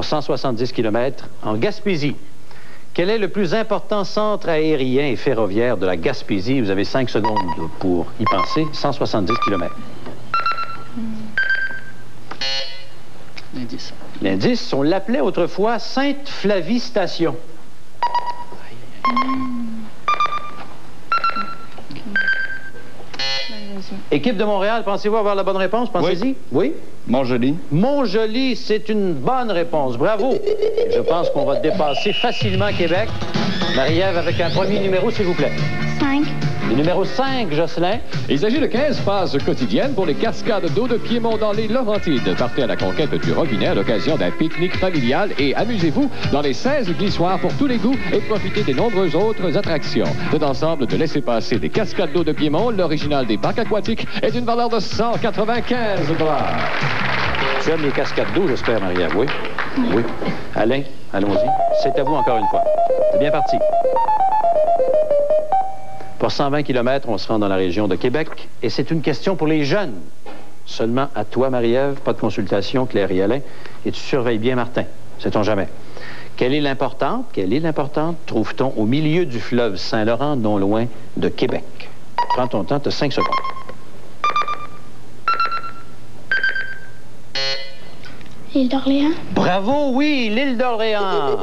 pour 170 km en Gaspésie. Quel est le plus important centre aérien et ferroviaire de la Gaspésie? Vous avez 5 secondes pour y penser. 170 km. L'indice. L'indice, on l'appelait autrefois Sainte-Flavie Station. Équipe de Montréal, pensez-vous avoir la bonne réponse? Pensez-y. Oui? Montjoli. Montjoli, c'est une bonne réponse. Bravo. Je pense qu'on va dépasser facilement Québec. Marie-Ève, avec un premier numéro, s'il vous plaît. 5. Le numéro 5, Jocelyn. Il s'agit de 15 phases quotidiennes pour les cascades d'eau de Piémont dans les Laurentides. Partez à la conquête du robinet à l'occasion d'un pique-nique familial et amusez-vous dans les 16 glissoires pour tous les goûts et profitez des nombreuses autres attractions. Cet ensemble de laissez-passer des cascades d'eau de Piémont, l'original des parcs aquatiques, est d'une valeur de 195 $. Tu aimes les cascades d'eau, j'espère, Marie-Ève, oui? Oui. Alain, allons-y. C'est à vous encore une fois. C'est bien parti. Pour 120 km, on se rend dans la région de Québec et c'est une question pour les jeunes. Seulement à toi, Marie-Ève, pas de consultation, Claire et Alain, et tu surveilles bien Martin, sait-on jamais. Quelle est l'importante, trouve-t-on au milieu du fleuve Saint-Laurent, non loin de Québec? Prends ton temps, tu as 5 secondes. L'île d'Orléans. Bravo, oui, l'île d'Orléans.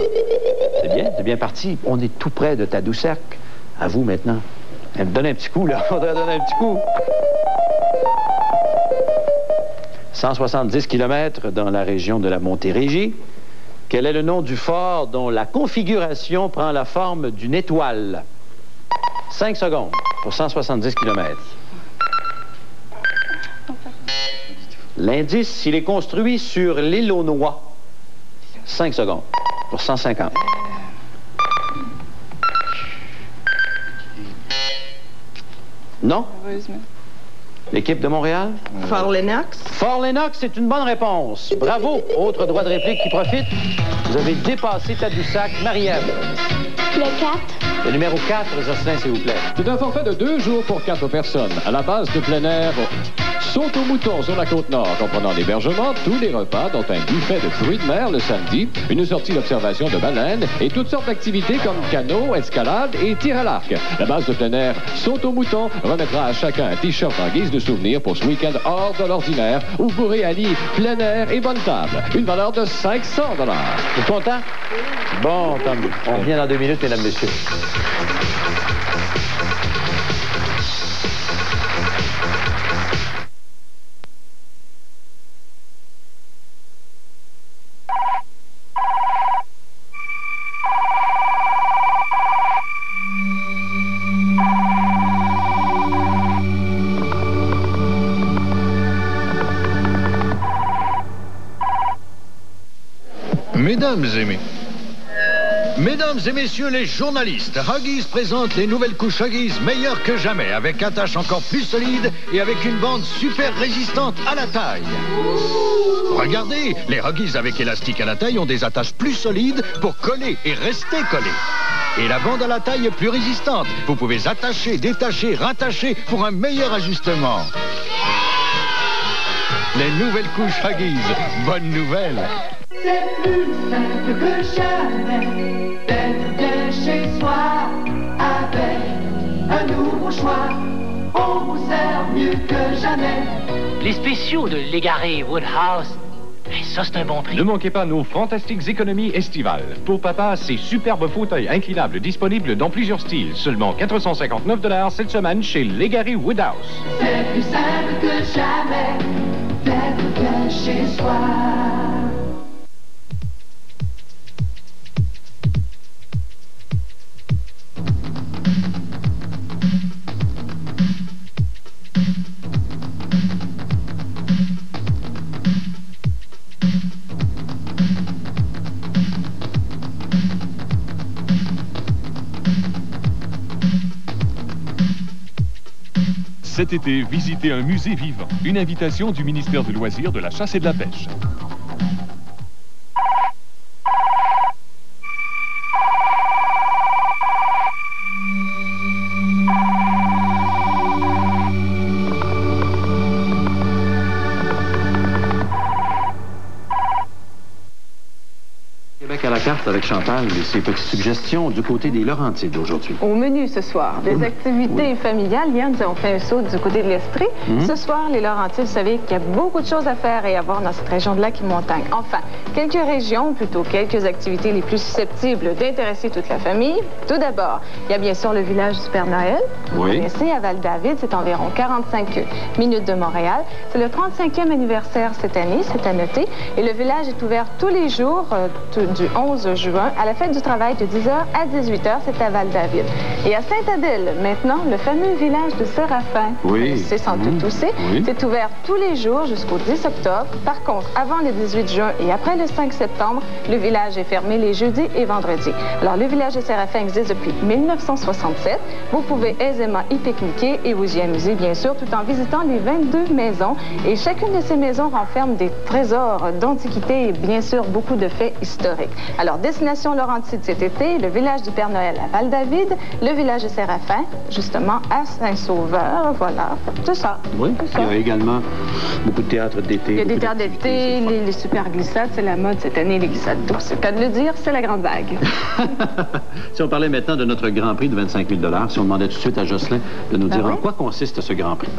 C'est bien parti. On est tout près de Tadoussac. À vous maintenant. Elle me donne un petit coup, là. On devrait donner un petit coup. 170 km dans la région de la Montérégie. Quel est le nom du fort dont la configuration prend la forme d'une étoile? 5 secondes pour 170 km. L'indice, il est construit sur l'île aux Noix. 5 secondes pour 150. Non? Heureusement. L'équipe de Montréal? Fort Lennox. Fort Lennox, c'est une bonne réponse. Bravo. Autre droit de réplique qui profite. Vous avez dépassé Tadoussac. Marie-Ève. Le 4. Le numéro 4, Jocelyn, s'il vous plaît. C'est un forfait de 2 jours pour 4 personnes à la base de plein air Saute au mouton sur la Côte-Nord, comprenant l'hébergement, tous les repas, dont un buffet de fruits de mer le samedi, une sortie d'observation de baleines et toutes sortes d'activités comme canot, escalade et tir à l'arc. La base de plein air Saute au mouton remettra à chacun un T-shirt en guise de souvenir pour ce week-end hors de l'ordinaire où vous pourrez allier plein air et bonne table. Une valeur de 500 $. Vous êtes content? Bon, tant mieux. On revient dans 2 minutes, mesdames, messieurs. Mesdames et messieurs les journalistes, Huggies présente les nouvelles couches Huggies meilleures que jamais, avec un tache encore plus solide et avec une bande super résistante à la taille. Regardez, les Huggies avec élastique à la taille ont des attaches plus solides pour coller et rester collés. Et la bande à la taille est plus résistante. Vous pouvez attacher, détacher, rattacher pour un meilleur ajustement. Les nouvelles couches Huggies, bonne nouvelle. C'est plus simple que jamais d'être bien chez soi avec un nouveau choix. On vous sert mieux que jamais. Les spéciaux de Légaré Woodhouse, ça c'est un bon prix. Ne manquez pas nos fantastiques économies estivales. Pour papa, ces superbes fauteuils inclinables disponibles dans plusieurs styles. Seulement 459 $ cette semaine chez Légaré Woodhouse. C'est plus simple que jamais d'être bien chez soi. Cet été, visitez un musée vivant. Une invitation du ministère du Loisir, de la Chasse et de la Pêche. carte avec Chantal et ses petites suggestions du côté des Laurentides aujourd'hui. Au menu ce soir, des activités familiales. Hier, nous avons fait un saut du côté de l'Estrie. Ce soir, les Laurentides, vous savez qu'il y a beaucoup de choses à faire et à voir dans cette région de lac et montagne. Enfin, quelques régions, plutôt quelques activités les plus susceptibles d'intéresser toute la famille. Tout d'abord, il y a bien sûr le village du Père Noël. Oui. C'est à Val-David, c'est environ 45 minutes de Montréal. C'est le 35e anniversaire cette année, c'est à noter. Et le village est ouvert tous les jours du 11 juin à la fête du travail de 10h à 18h, c'est à Val-David. Et à Sainte-Adèle, maintenant, le fameux village de Séraphin, c'est sans doute aussi, c'est ouvert tous les jours jusqu'au 10 octobre. Par contre, avant le 18 juin et après le 5 septembre, le village est fermé les jeudis et vendredis. Alors, le village de Séraphin existe depuis 1967. Vous pouvez aisément y pique-niquer et vous y amuser, bien sûr, tout en visitant les 22 maisons. Et chacune de ces maisons renferme des trésors d'antiquités et bien sûr beaucoup de faits historiques. Alors, destination Laurentide cet été, le village du Père Noël à Val-David, le village de Séraphin, justement à Saint-Sauveur, voilà, c'est ça. Oui, il y a également beaucoup de théâtres d'été. Il y a des théâtres d'été, les super glissades, c'est la mode cette année, les glissades douces. C'est le cas de le dire, c'est la grande vague. Si on parlait maintenant de notre Grand Prix de 25 000 $, si on demandait tout de suite à Jocelyn de nous dire en quoi consiste ce Grand Prix.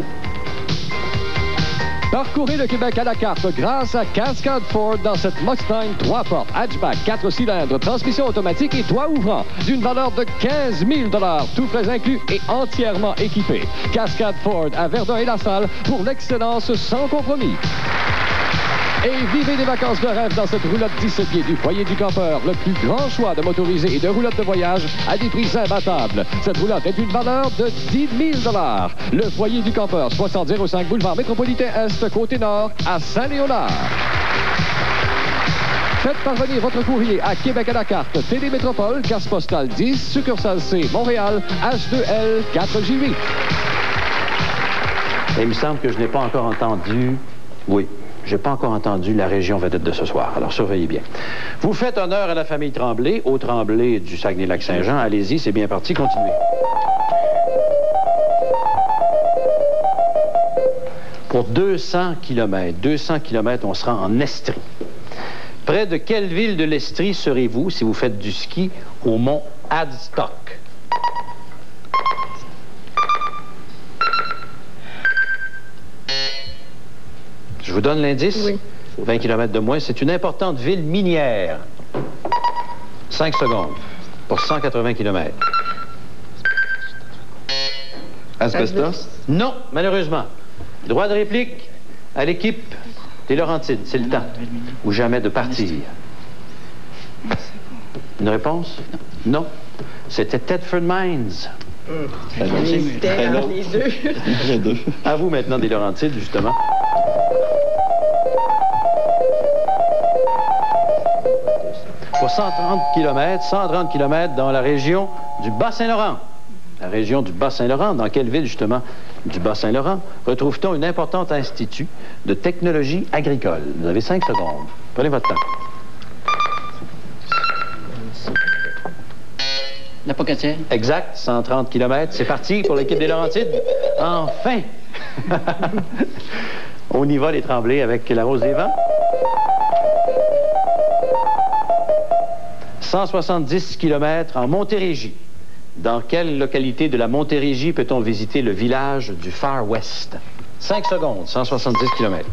Parcourez le Québec à la carte grâce à Cascade Ford dans cette Mustang 3 portes, hatchback, 4 cylindres, transmission automatique et toit ouvrant, d'une valeur de 15 000 $, tout frais inclus et entièrement équipé. Cascade Ford à Verdun et La Salle pour l'excellence sans compromis. Et vivez des vacances de rêve dans cette roulotte 17 pieds du Foyer du Campeur. Le plus grand choix de motorisés et de roulottes de voyage à des prix imbattables. Cette roulotte est d'une valeur de 10 000 $. Le Foyer du Campeur, 6005 boulevard Métropolitain Est, côté nord, à Saint-Léonard. Faites parvenir votre courrier à Québec à la carte, Télémétropole, case postale 10, succursale C, Montréal, H2L 4J8. Et il me semble que je n'ai pas encore entendu... Oui. Je n'ai pas encore entendu la région vedette de ce soir, alors surveillez bien. Vous faites honneur à la famille Tremblay, au Tremblay du Saguenay-Lac-Saint-Jean. Allez-y, c'est bien parti, continuez. Pour 200 km, on sera en Estrie. Près de quelle ville de l'Estrie serez-vous si vous faites du ski au mont Adstock? Je vous donne l'indice. Oui. 20 km de moins. C'est une importante ville minière. 5 secondes pour 180 km. Asbestos? Non, malheureusement. Droit de réplique à l'équipe des Laurentides. C'est le temps. Ou jamais de partir. Une réponse? Non. C'était Thetford Mines. Les deux. À vous maintenant des Laurentides, justement. Pour 130 km dans la région du Bas-Saint-Laurent. La région du Bas-Saint-Laurent, dans quelle ville, justement, du Bas-Saint-Laurent, retrouve-t-on un important institut de technologie agricole? Vous avez 5 secondes. Prenez votre temps. La Pocatière? Exact, 130 km. C'est parti pour l'équipe des Laurentides. Enfin! On y va, les Tremblay, avec la Rose des Vents. 170 km en Montérégie. Dans quelle localité de la Montérégie peut-on visiter le village du Far West? 5 secondes, 170 km.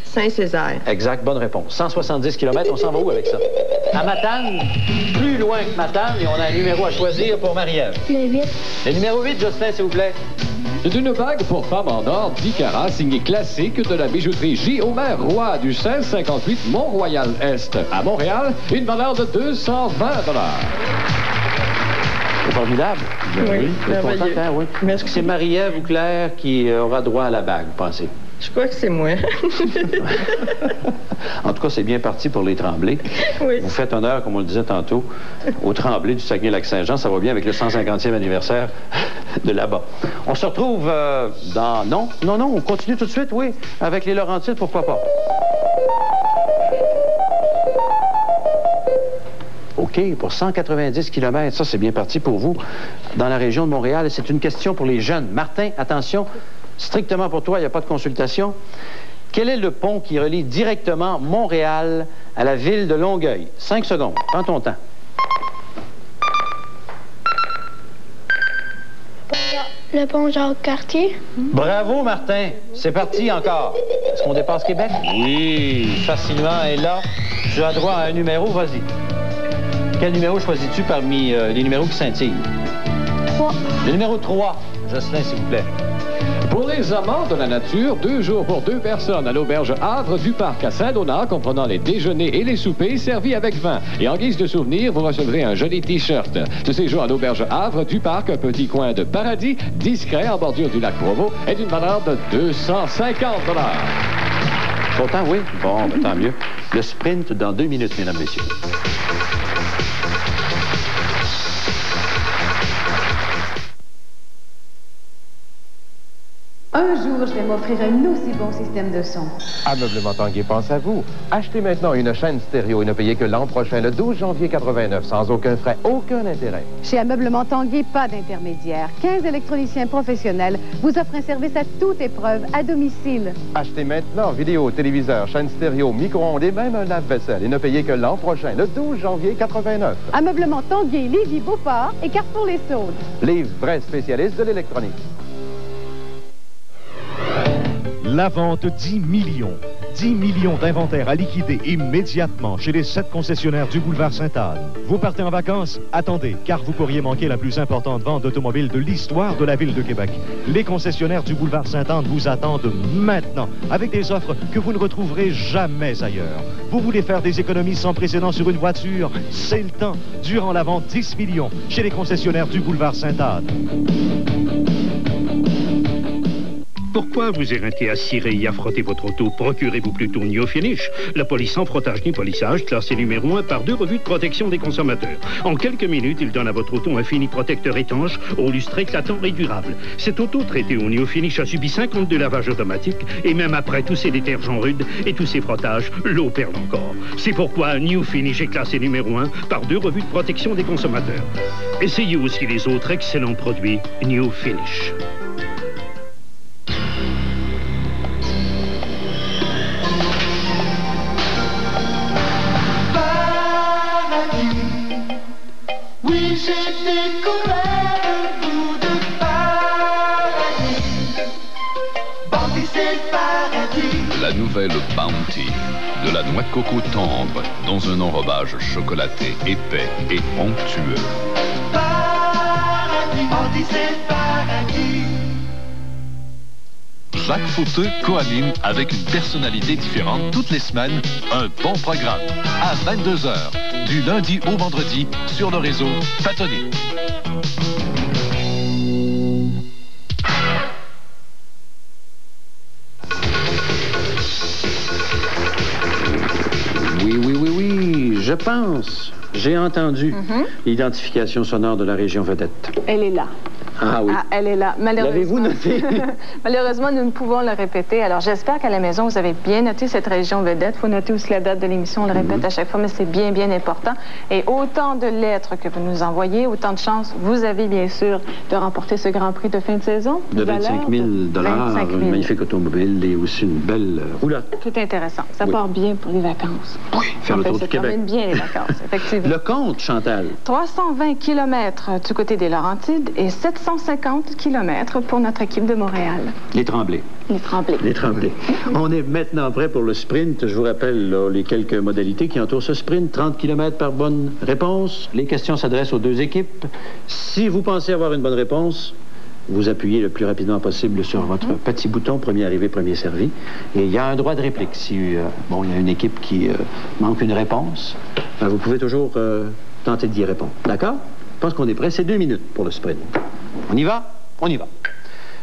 Saint-Césaire. Exact, bonne réponse. 170 km, on s'en va où avec ça? À Matane, plus loin que Matane, et on a un numéro à choisir pour Marie-Ève. Le 8. Le numéro 8, Justin, s'il vous plaît. C'est une bague pour femme en or 10 carats, signée classique de la bijouterie J. Omer Roy du 1658 Mont-Royal-Est. À Montréal, une valeur de 220 $. C'est formidable. Oui, merveilleux. Oui. Est-ce que c'est Marie-Ève ou Claire qui aura droit à la bague, pensez? Je crois que c'est moi. En tout cas, c'est bien parti pour les Tremblay. Oui. Vous faites honneur, comme on le disait tantôt, aux Tremblay du Saguenay-Lac-Saint-Jean. Ça va bien avec le 150e anniversaire de là-bas. On se retrouve dans... Non, on continue tout de suite, oui, avec les Laurentides, pourquoi pas. OK, pour 190 km, ça, c'est bien parti pour vous dans la région de Montréal. C'est une question pour les jeunes. Martin, attention, strictement pour toi, il n'y a pas de consultation. Quel est le pont qui relie directement Montréal à la ville de Longueuil? 5 secondes. Prends ton temps. Le pont Jacques-Cartier. Bravo, Martin. C'est parti encore. Est-ce qu'on dépasse Québec? Oui. Facilement. Et là, tu as droit à un numéro. Vas-y. Quel numéro choisis-tu parmi les numéros qui scintillent? 3. Le numéro 3. Jocelyn, s'il vous plaît. Pour les amants de la nature, 2 jours pour 2 personnes à l'auberge Havre du Parc à Saint-Donat, comprenant les déjeuners et les soupers servis avec vin. Et en guise de souvenir, vous recevrez un joli T-shirt. Ce séjour à l'auberge Havre du Parc, un petit coin de paradis, discret en bordure du lac Provo, est d'une valeur de 250 $. Content, oui? Bon, ben, tant mieux. Le sprint dans 2 minutes, mesdames, messieurs. Un jour, je vais m'offrir un aussi bon système de son. Ameublement Tanguay pense à vous. Achetez maintenant une chaîne stéréo et ne payez que l'an prochain, le 12 janvier 89, sans aucun frais, aucun intérêt. Chez Ameublement Tanguay, pas d'intermédiaire. 15 électroniciens professionnels vous offrent un service à toute épreuve, à domicile. Achetez maintenant vidéo, téléviseur, chaîne stéréo, micro-ondes et même un lave-vaisselle et ne payez que l'an prochain, le 12 janvier 89. Ameublement Tanguay, Lévis, Beauport et Carrefour-les-Saules. Les vrais spécialistes de l'électronique. La vente 10 millions. 10 millions d'inventaires à liquider immédiatement chez les 7 concessionnaires du boulevard Sainte-Anne. Vous partez en vacances? Attendez, car vous pourriez manquer la plus importante vente d'automobiles de l'histoire de la ville de Québec. Les concessionnaires du boulevard Sainte-Anne vous attendent maintenant, avec des offres que vous ne retrouverez jamais ailleurs. Vous voulez faire des économies sans précédent sur une voiture? C'est le temps. Durant la vente 10 millions chez les concessionnaires du boulevard Sainte-Anne. Pourquoi vous éreintez à cirer et à frotter votre auto? Procurez-vous plutôt New Finish, la police sans frottage ni polissage, classée numéro 1 par 2 revues de protection des consommateurs. En quelques minutes, il donne à votre auto un fini protecteur étanche, au lustre éclatant et durable. Cette auto traitée au New Finish a subi 52 lavages automatiques et même après tous ces détergents rudes et tous ces frottages, l'eau perle encore. C'est pourquoi New Finish est classé numéro 1 par 2 revues de protection des consommateurs. Essayez aussi les autres excellents produits New Finish. Oui, j'ai découvert un bout de paradis. Bounty, c'est le paradis. La nouvelle Bounty. De la noix de coco tendre dans un enrobage chocolaté épais et onctueux. Paradis, Bounty, c'est le paradis. Chaque fauteuil coanime avec une personnalité différente toutes les semaines un bon programme à 22h, du lundi au vendredi sur le réseau Patonnier. Oui, je pense. J'ai entendu l'identification sonore de la région vedette. Elle est là. Ah oui. Ah, elle est là. L'avez-vous noté? Malheureusement, nous ne pouvons le répéter. Alors, j'espère qu'à la maison, vous avez bien noté cette région vedette. Il faut noter aussi la date de l'émission. On le répète à chaque fois, mais c'est bien, bien important. Et autant de lettres que vous nous envoyez, autant de chances vous avez, bien sûr, de remporter ce Grand Prix de fin de saison. De 25 000 $, une magnifique automobile et aussi une belle roulotte. Tout intéressant. Ça part bien pour les vacances. Oui, faire le tour du Québec. Ça termine bien les vacances, effectivement. Le compte, Chantal? 320 km du côté des Laurentides et 750 km pour notre équipe de Montréal. Les Tremblés. Les Tremblés. Les Tremblés. On est maintenant prêt pour le sprint. Je vous rappelle là, les quelques modalités qui entourent ce sprint. 30 km par bonne réponse. Les questions s'adressent aux 2 équipes. Si vous pensez avoir une bonne réponse, vous appuyez le plus rapidement possible sur votre petit bouton, premier arrivé, premier servi. Et il y a un droit de réplique. Si il y a une équipe qui manque une réponse, vous pouvez toujours tenter d'y répondre. D'accord? Je pense qu'on est prêt. C'est 2 minutes pour le sprint. On y va? On y va.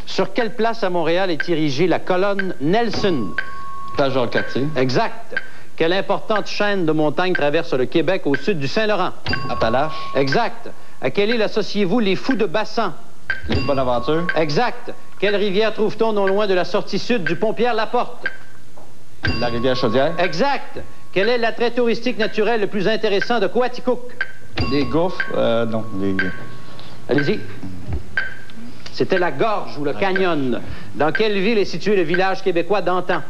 Sur quelle place à Montréal est érigée la colonne Nelson? Place Jacques-Cartier. Exact. Quelle importante chaîne de montagnes traverse le Québec au sud du Saint-Laurent? Appalaches. Exact. À quelle île associez-vous les Fous de Bassan? L'île Bonaventure. Exact. Quelle rivière trouve-t-on non loin de la sortie sud du pont Pierre-Laporte? La rivière Chaudière. Exact. Quel est l'attrait touristique naturel le plus intéressant de Coaticook? Les gouffres, non. Allez-y. C'était la gorge ou le canyon. Dans quelle ville est situé le village québécois d'antan?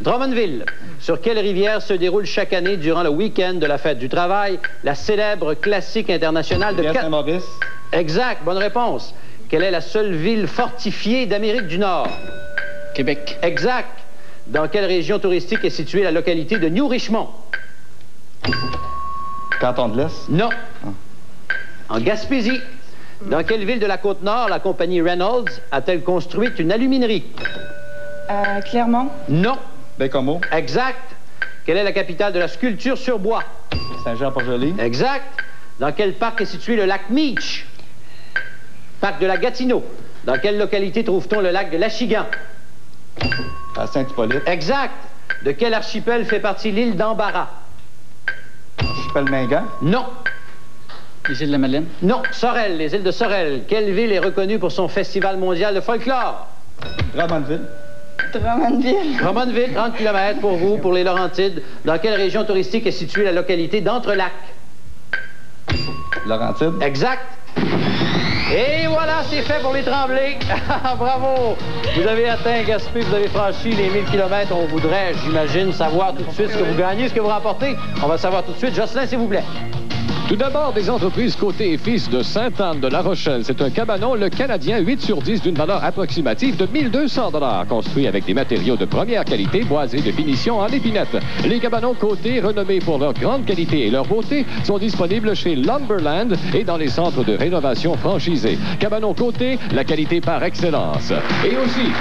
Drummondville. Sur quelle rivière se déroule chaque année, durant le week-end de la fête du travail, la célèbre classique internationale de... Saint-Maurice. Exact, bonne réponse. Quelle est la seule ville fortifiée d'Amérique du Nord? Québec. Exact. Dans quelle région touristique est située la localité de New Richmond? Canton de l'Est. Non. En Gaspésie. Dans quelle ville de la Côte-Nord la compagnie Reynolds a-t-elle construit une aluminerie? Clermont. Non. Bécomo. Exact. Quelle est la capitale de la sculpture sur bois? Saint-Jean-Port-Joli. Exact. Dans quel parc est situé le lac Meech? Parc de la Gatineau. Dans quelle localité trouve-t-on le lac de l'Achigan? À Saint-Hippolyte. Exact. De quel archipel fait partie l'île d'Embarras? Archipel Mingan. Non. Les îles de la Madeleine. Non. Sorel, les îles de Sorel. Quelle ville est reconnue pour son festival mondial de folklore? Drummondville. Drummondville. Drummondville, 30 km pour vous, pour les Laurentides. Dans quelle région touristique est située la localité d'Entrelacs? Laurentides. Exact. Et voilà, c'est fait pour les Tremblay. Bravo! Vous avez atteint Gaspé, vous avez franchi les 1000 km. On voudrait, j'imagine, savoir tout de suite ce que vous gagnez, ce que vous remportez. On va savoir tout de suite. Jocelyn, s'il vous plaît. Tout d'abord, des entreprises Côté et Fils de Sainte-Anne-de-la Rochelle. C'est un cabanon, le Canadien, 8 sur 10, d'une valeur approximative de 1200 $, construit avec des matériaux de première qualité, boisés de finition en épinette. Les cabanons Côté, renommés pour leur grande qualité et leur beauté, sont disponibles chez Lumberland et dans les centres de rénovation franchisés. Cabanon Côté, la qualité par excellence. Et aussi...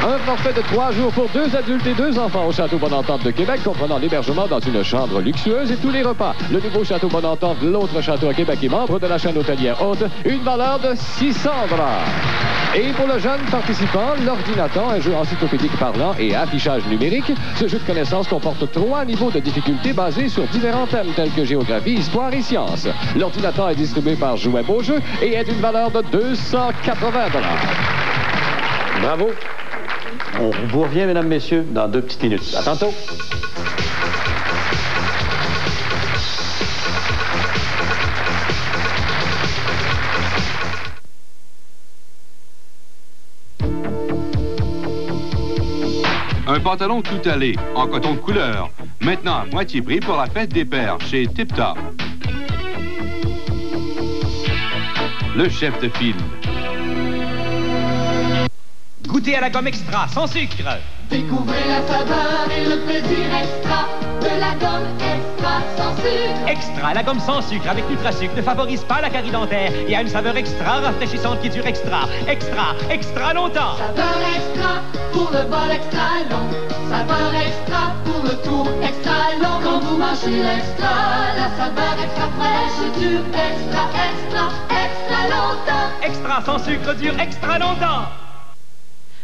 un forfait de 3 jours pour 2 adultes et 2 enfants au Château Bonne-Entente de Québec, comprenant l'hébergement dans une chambre luxueuse et tous les repas. Le nouveau Château Bonne-Entente, l'autre château à Québec, est membre de la chaîne hôtelière Haute, une valeur de 600 $. Et pour le jeune participant, l'ordinateur, un jeu encyclopédique parlant et affichage numérique. Ce jeu de connaissances comporte 3 niveaux de difficulté basés sur différents thèmes tels que géographie, histoire et sciences. L'ordinateur est distribué par Jouet Beau Jeu et est d'une valeur de 280 $. Bravo. On vous revient, mesdames, messieurs, dans 2 petites minutes. À tantôt. Un pantalon tout allé, en coton de couleur. Maintenant à moitié prix pour la fête des pères chez Tip Top. Le chef de file. Goûtez à la gomme extra, sans sucre. Découvrez la saveur et le plaisir extra de la gomme extra sans sucre. Extra, la gomme sans sucre avec NutraSucre ne favorise pas la carie dentaire et a une saveur extra rafraîchissante qui dure extra longtemps. Saveur extra pour le bol extra long. Saveur extra pour le tour extra long. Quand vous mangez l'extra, la saveur extra fraîche dure extra longtemps. Extra sans sucre dure extra longtemps.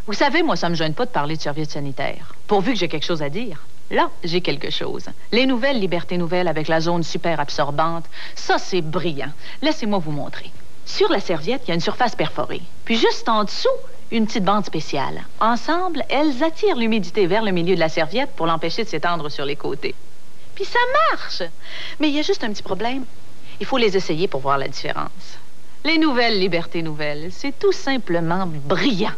Vous savez, moi, ça me gêne pas de parler de serviettes sanitaires. Pourvu que j'ai quelque chose à dire. Là, j'ai quelque chose. Les nouvelles Liberté Nouvelles avec la zone super absorbante, ça, c'est brillant. Laissez-moi vous montrer. Sur la serviette, il y a une surface perforée. Puis juste en dessous, une petite bande spéciale. Ensemble, elles attirent l'humidité vers le milieu de la serviette pour l'empêcher de s'étendre sur les côtés. Puis ça marche! Mais il y a juste un petit problème. Il faut les essayer pour voir la différence. Les nouvelles Liberté Nouvelles, c'est tout simplement brillant.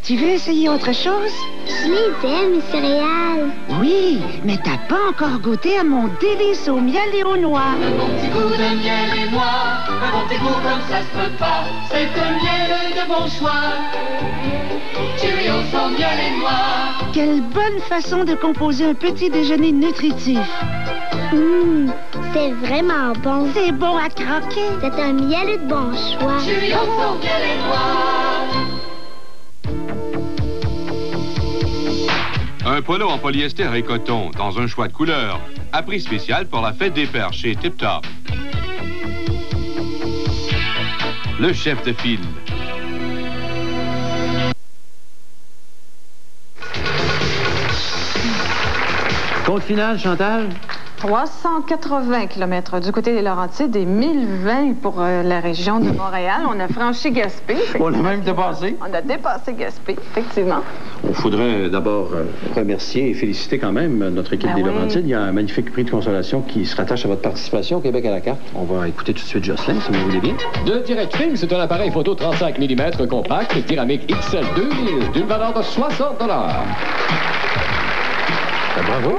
Tu veux essayer autre chose? Je les aime, les céréales. Oui, mais t'as pas encore goûté à mon délice au miel et aux noix. Un bon petit goût de miel et noix, un bon petit goût comme ça se peut pas. C'est un miel de bon choix. Cheerios au miel et noix. Quelle bonne façon de composer un petit déjeuner nutritif. C'est vraiment bon. C'est bon à croquer. C'est un miel de bon choix. Cheerios au miel et noix. Un polo en polyester et coton dans un choix de couleurs. À prix spécial pour la fête des pères chez Tip Top. Le chef de file. Compte final, Chantal? 380 km du côté des Laurentides et 1020 pour la région de Montréal. On a franchi Gaspé. On a même dépassé. On a dépassé Gaspé, effectivement. Il faudrait d'abord remercier et féliciter quand même notre équipe des Laurentides. Il y a un magnifique prix de consolation qui se rattache à votre participation au Québec à la carte. On va écouter tout de suite Jocelyn, si vous voulez bien. De Direct Film, c'est un appareil photo 35 mm compact, dynamique XL 2000, d'une valeur de 60 $. Bravo.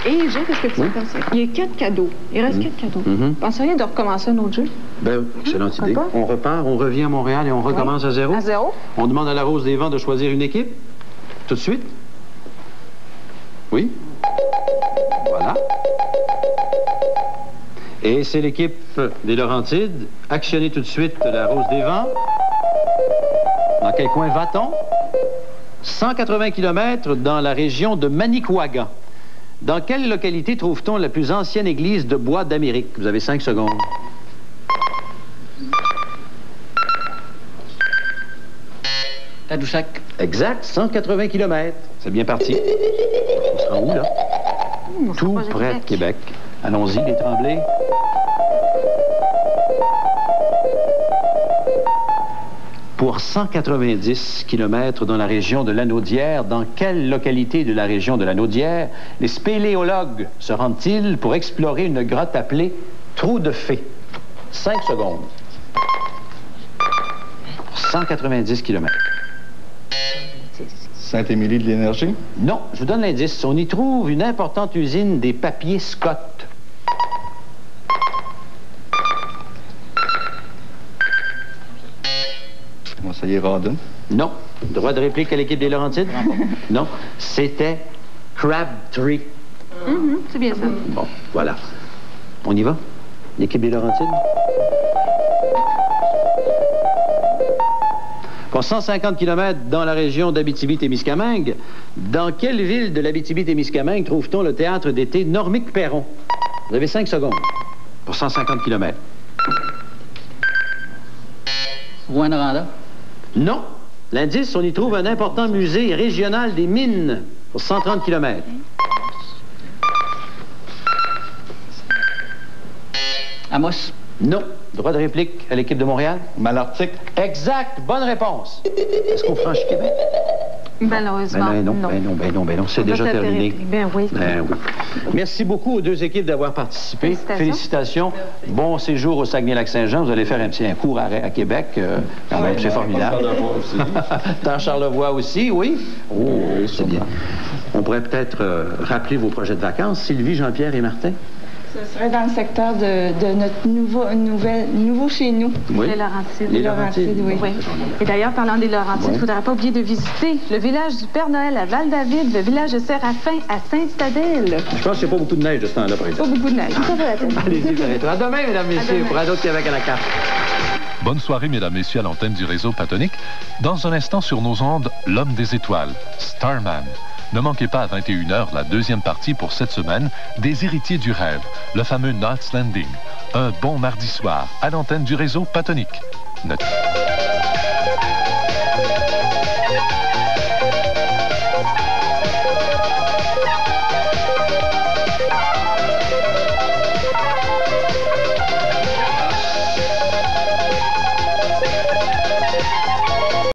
Et Jay, qu'est-ce que tu penses? Il y a 4 cadeaux. Il reste 4 cadeaux. Penseriez de recommencer un autre jeu? Ben, excellente idée. On repart, on revient à Montréal et on recommence à zéro. À zéro. On demande à la Rose des Vents de choisir une équipe. Tout de suite. Oui. Voilà. Et c'est l'équipe des Laurentides. Actionnez tout de suite la Rose des Vents. Dans quel coin va-t-on? 180 km dans la région de Manicouagan. Dans quelle localité trouve-t-on la plus ancienne église de bois d'Amérique? Vous avez 5 secondes. Tadoussac. Exact, 180 km. C'est bien parti. On sera où, là? Tout près de Québec. Allons-y, les Tremblay. Pour 190 km dans la région de Lanaudière, dans quelle localité de la région de Lanaudière les spéléologues se rendent-ils pour explorer une grotte appelée Trou de Fée? 5 secondes. Pour 190 km. Saint-Émilie de l'Énergie? Non, je vous donne l'indice. On y trouve une importante usine des papiers Scott. Comment ça y est, Radon? Non. Droit de réplique à l'équipe des Laurentides? Non. C'était Crabtree. C'est bien ça. Bon, voilà. On y va? L'équipe des Laurentides? Pour 150 km dans la région d'Abitibi-Témiscamingue, dans quelle ville de l'Abitibi-Témiscamingue trouve-t-on le théâtre d'été Normique-Perron? Vous avez 5 secondes pour 150 km. Rouyn-Noranda? Non. L'indice, on y trouve un important musée régional des mines pour 130 km. Amos? Non. Droit de réplique à l'équipe de Montréal? Malartic? Exact. Bonne réponse. Est-ce qu'on franchit Québec? Malheureusement, non. C'est déjà terminé. Ben oui. Ben oui. Merci beaucoup aux deux équipes d'avoir participé. Félicitations. Bon séjour au Saguenay-Lac-Saint-Jean. Vous allez faire un court arrêt à Québec. Quand même, c'est formidable. Dans Charlevoix aussi, oui. Oh, c'est bien. On pourrait peut-être rappeler vos projets de vacances. Sylvie, Jean-Pierre et Martin? Ce serait dans le secteur de notre nouveau chez nous. Oui. Les Laurentides. Les Laurentides, oui. Et d'ailleurs, parlant des Laurentides, il ne faudra pas oublier de visiter le village du Père Noël à Val-David, le village de Séraphin à Sainte-Stadelle. Je pense qu'il n'y a pas beaucoup de neige de ce temps-là, par exemple. Pas beaucoup de neige. Allez-y, Marie-toi. À demain, mesdames, messieurs, pour un autre Québec à la carte. Bonne soirée, mesdames, messieurs, à l'antenne du réseau Patonique. Dans un instant, sur nos ondes, l'homme des étoiles, Starman. Ne manquez pas à 21h la deuxième partie pour cette semaine des Héritiers du rêve, le fameux Knots Landing. Un bon mardi soir à l'antenne du réseau Patonique.